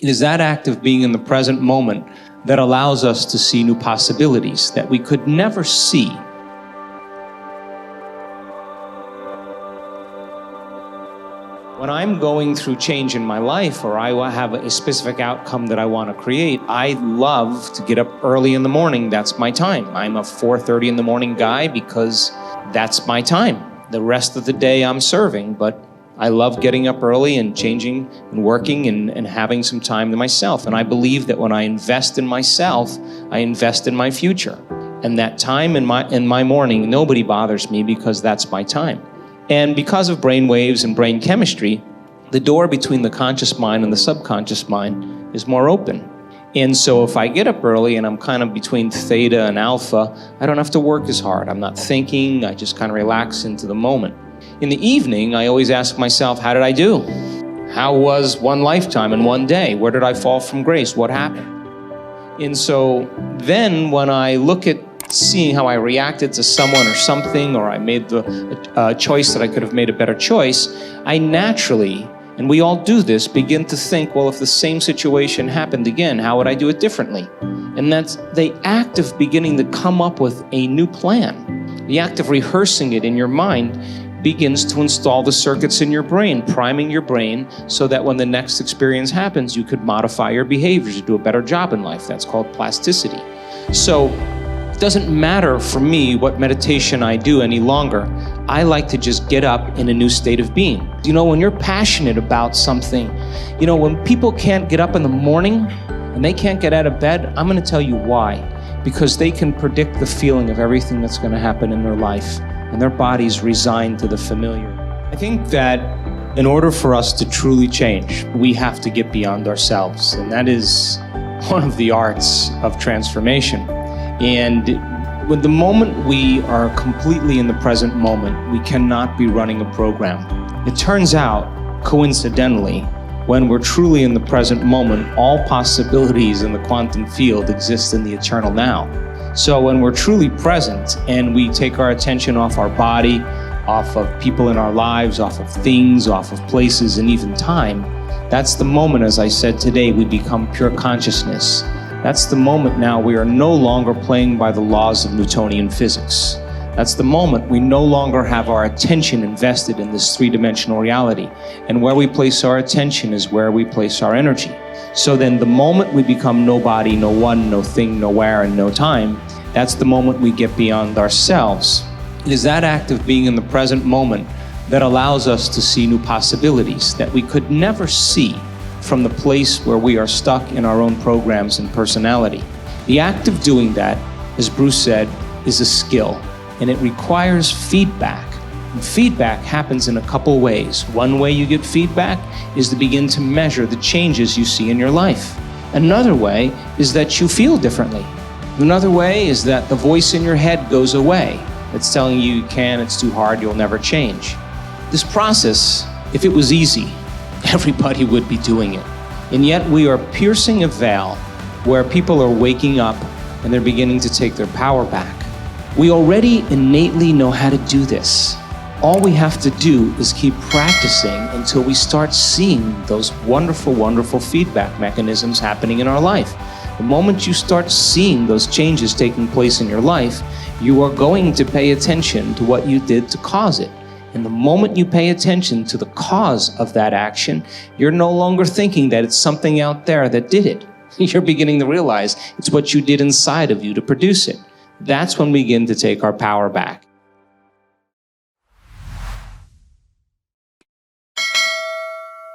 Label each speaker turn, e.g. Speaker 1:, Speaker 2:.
Speaker 1: It is that act of being in the present moment that allows us to see new possibilities that we could never see. When I'm going through change in my life, or I have a specific outcome that I want to create, I love to get up early in the morning. That's my time. I'm a 4:30 in the morning guy because that's my time. The rest of the day I'm serving, but I love getting up early and changing and working and having some time to myself. And I believe that when I invest in myself, I invest in my future. And that time in my morning, nobody bothers me because that's my time. And because of brain waves and brain chemistry, the door between the conscious mind and the subconscious mind is more open. And so if I get up early and I'm kind of between theta and alpha, I don't have to work as hard. I'm not thinking, I just kind of relax into the moment. In the evening, I always ask myself, how did I do? How was one lifetime in one day? Where did I fall from grace? What happened? And so then when I look at seeing how I reacted to someone or something, or I made the choice that I could have made a better choice, I naturally, and we all do this, begin to think, well, if the same situation happened again, how would I do it differently? And that's the act of beginning to come up with a new plan. The act of rehearsing it in your mind begins to install the circuits in your brain, priming your brain so that when the next experience happens, you could modify your behaviors to do a better job in life. That's called plasticity. So it doesn't matter for me what meditation I do any longer. I like to just get up in a new state of being. You know, when you're passionate about something, you know, when people can't get up in the morning and they can't get out of bed, I'm going to tell you why. Because they can predict the feeling of everything that's going to happen in their life, and their bodies resign to the familiar. I think that in order for us to truly change, we have to get beyond ourselves, and that is one of the arts of transformation. And with the moment we are completely in the present moment, we cannot be running a program. It turns out, coincidentally, when we're truly in the present moment, all possibilities in the quantum field exist in the eternal now. So when we're truly present and we take our attention off our body, off of people in our lives, off of things, off of places, and even time, that's the moment, as I said today, we become pure consciousness. That's the moment now we are no longer playing by the laws of Newtonian physics. That's the moment we no longer have our attention invested in this three-dimensional reality. And where we place our attention is where we place our energy. So then the moment we become nobody, no one, no thing, nowhere, and no time, that's the moment we get beyond ourselves. It is that act of being in the present moment that allows us to see new possibilities that we could never see from the place where we are stuck in our own programs and personality. The act of doing that, as Bruce said, is a skill, and it requires feedback. And feedback happens in a couple ways. One way you get feedback is to begin to measure the changes you see in your life. Another way is that you feel differently. Another way is that the voice in your head goes away. It's telling you you can't, it's too hard, you'll never change. This process, if it was easy, everybody would be doing it. And yet we are piercing a veil where people are waking up and they're beginning to take their power back. We already innately know how to do this. All we have to do is keep practicing until we start seeing those wonderful, wonderful feedback mechanisms happening in our life. The moment you start seeing those changes taking place in your life, you are going to pay attention to what you did to cause it. And the moment you pay attention to the cause of that action, you're no longer thinking that it's something out there that did it. You're beginning to realize it's what you did inside of you to produce it. That's when we begin to take our power back.